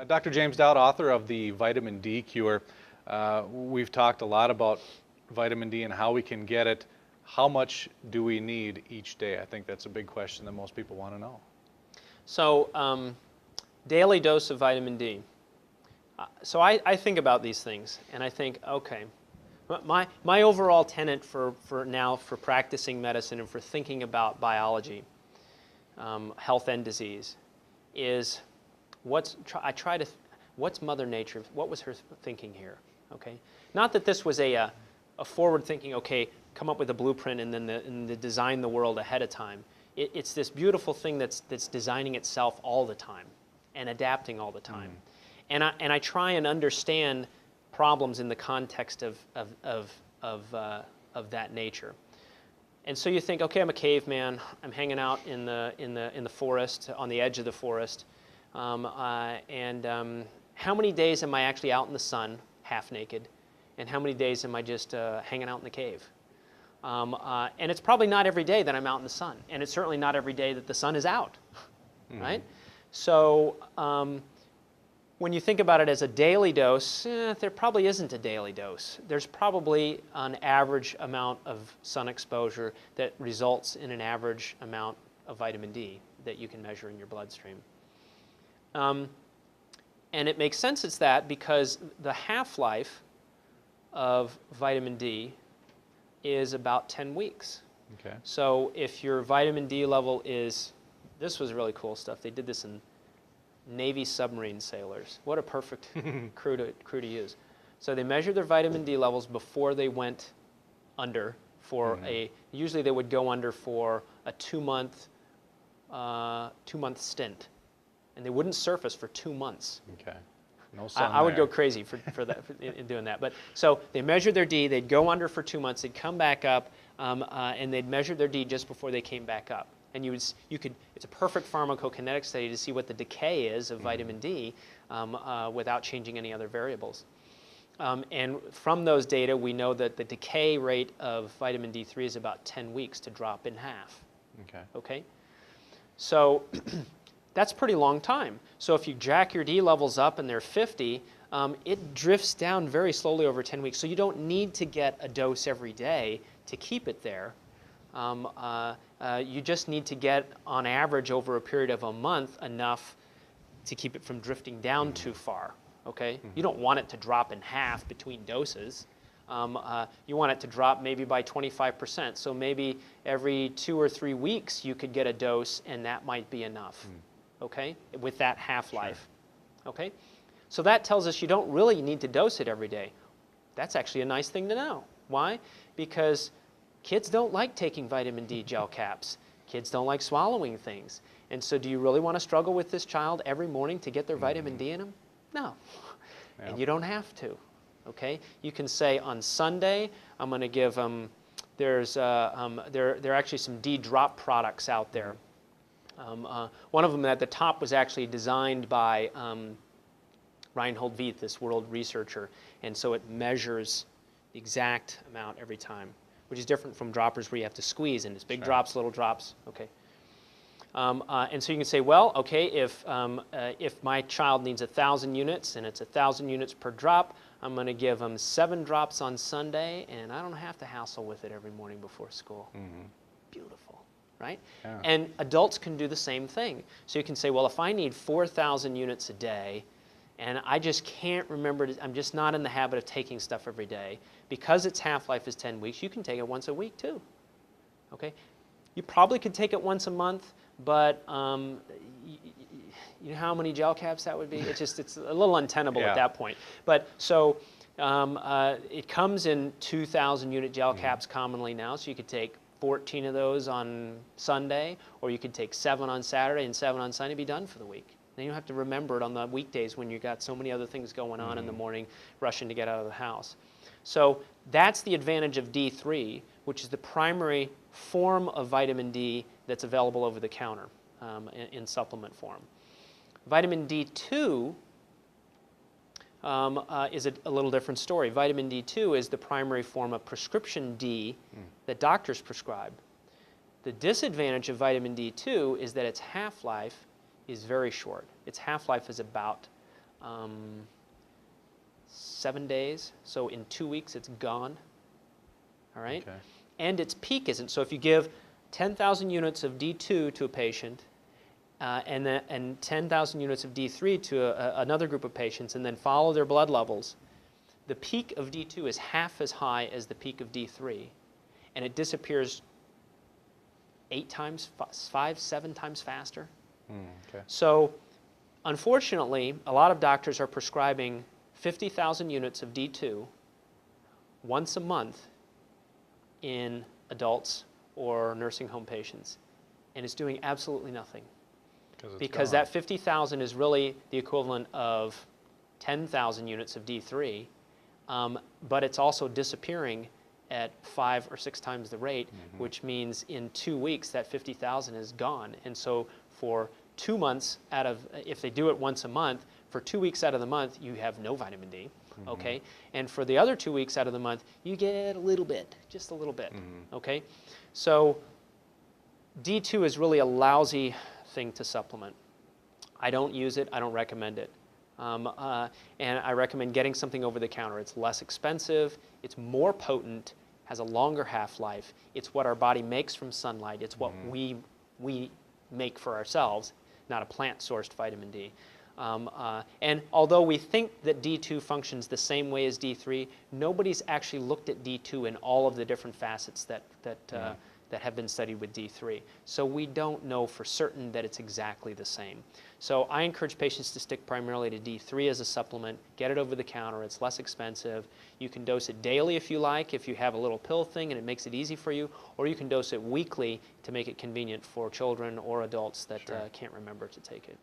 Dr. James Dowd, author of the Vitamin D Cure. We've talked a lot about vitamin D and how we can get it. How much do we need each day? I think that's a big question that most people want to know. So, daily dose of vitamin D. So I think about these things, and I think, okay, my overall tenet for practicing medicine and for thinking about biology, health and disease, is what's Mother Nature, what was her thinking here? Okay, not that this was a forward thinking, okay, come up with a blueprint and then design the world ahead of time. It's this beautiful thing that's designing itself all the time and adapting all the time. And I try and understand problems in the context of that nature. And so you think, okay, I'm a caveman. I'm hanging out in the forest, on the edge of the forest. How many days am I actually out in the sun, half naked? And how many days am I just hanging out in the cave? And it's probably not every day that I'm out in the sun. And it's certainly not every day that the sun is out, right? So when you think about it as a daily dose, there probably isn't a daily dose. There's probably an average amount of sun exposure that results in an average amount of vitamin D that you can measure in your bloodstream. And it makes sense it's that because the half-life of vitamin D is about 10 weeks. Okay. So if your vitamin D level is, this was really cool stuff. They did this in Navy submarine sailors. What a perfect crew to use. So they measured their vitamin D levels before they went under for usually they would go under for a 2-month stint. And they wouldn't surface for 2 months. Okay. No sun I would there. go crazy for that in doing that. But so they measured their D. They'd go under for 2 months. They'd come back up, and they'd measure their D just before they came back up. And it's a perfect pharmacokinetic study to see what the decay is of vitamin D without changing any other variables. And from those data, we know that the decay rate of vitamin D3 is about 10 weeks to drop in half. Okay. Okay? So that's a pretty long time. So if you jack your D levels up and they're 50, it drifts down very slowly over 10 weeks. So you don't need to get a dose every day to keep it there. You just need to get, on average, over a period of a month, enough to keep it from drifting down too far. Okay? You don't want it to drop in half between doses. You want it to drop maybe by 25%. So maybe every 2 or 3 weeks you could get a dose, and that might be enough. Okay? With that half-life. Sure. Okay? So that tells us you don't really need to dose it every day. That's actually a nice thing to know. Why? Because kids don't like taking vitamin D gel caps. Kids don't like swallowing things. And so do you really want to struggle with this child every morning to get their vitamin D in them? No. Yep. And you don't have to. Okay? You can say on Sunday, I'm going to give them, there are actually some D drop products out there. One of them at the top was actually designed by Reinhold Vieth, this world researcher, and so it measures the exact amount every time, which is different from droppers where you have to squeeze, and it's big drops, little drops. Okay. And so you can say, well, okay, if my child needs 1,000 units and it's 1,000 units per drop, I'm going to give them 7 drops on Sunday, and I don't have to hassle with it every morning before school. Beautiful, right? Yeah. And adults can do the same thing. So you can say, well, if I need 4,000 units a day, and I just can't remember, I'm just not in the habit of taking stuff every day, because its half-life is 10 weeks, you can take it once a week too. Okay? You probably could take it once a month, but you know how many gel caps that would be? It's a little untenable at that point. But so it comes in 2,000 unit gel caps commonly now, so you could take 14 of those on Sunday, or you could take 7 on Saturday and 7 on Sunday, be done for the week. Then you don't have to remember it on the weekdays when you've got so many other things going on in the morning, rushing to get out of the house. So that's the advantage of D3, which is the primary form of vitamin D that's available over the counter in supplement form. Vitamin D2 is a little different story. Vitamin D2 is the primary form of prescription D that doctors prescribe. The disadvantage of vitamin D2 is that its half-life is very short. Its half-life is about 7 days. So in 2 weeks, it's gone. All right? Okay. And its peak isn't. So if you give 10,000 units of D2 to a patient and 10,000 units of D3 to another group of patients and then follow their blood levels, the peak of D2 is half as high as the peak of D3, and it disappears 8 times, 5, 7 times faster. Okay. So unfortunately, a lot of doctors are prescribing 50,000 units of D2 once a month in adults or nursing home patients, and it's doing absolutely nothing. Because gone. that 50,000 is really the equivalent of 10,000 units of D3, but it's also disappearing at 5 or 6 times the rate, which means in 2 weeks that 50,000 is gone. And so for 2 months out of, if they do it once a month, for 2 weeks out of the month, you have no vitamin D, okay? And for the other 2 weeks out of the month, you get a little bit, just a little bit, okay? So D2 is really a lousy thing to supplement. I don't use it, I don't recommend it. And I recommend getting something over the counter. It's less expensive, it's more potent, has a longer half-life. It's what our body makes from sunlight. It's what we make for ourselves, not a plant-sourced vitamin D. And although we think that D2 functions the same way as D3, nobody's actually looked at D2 in all of the different facets that have been studied with D3. So we don't know for certain that it's exactly the same. So I encourage patients to stick primarily to D3 as a supplement. Get it over the counter. It's less expensive. You can dose it daily if you like, if you have a little pill thing and it makes it easy for you, or you can dose it weekly to make it convenient for children or adults that can't remember to take it.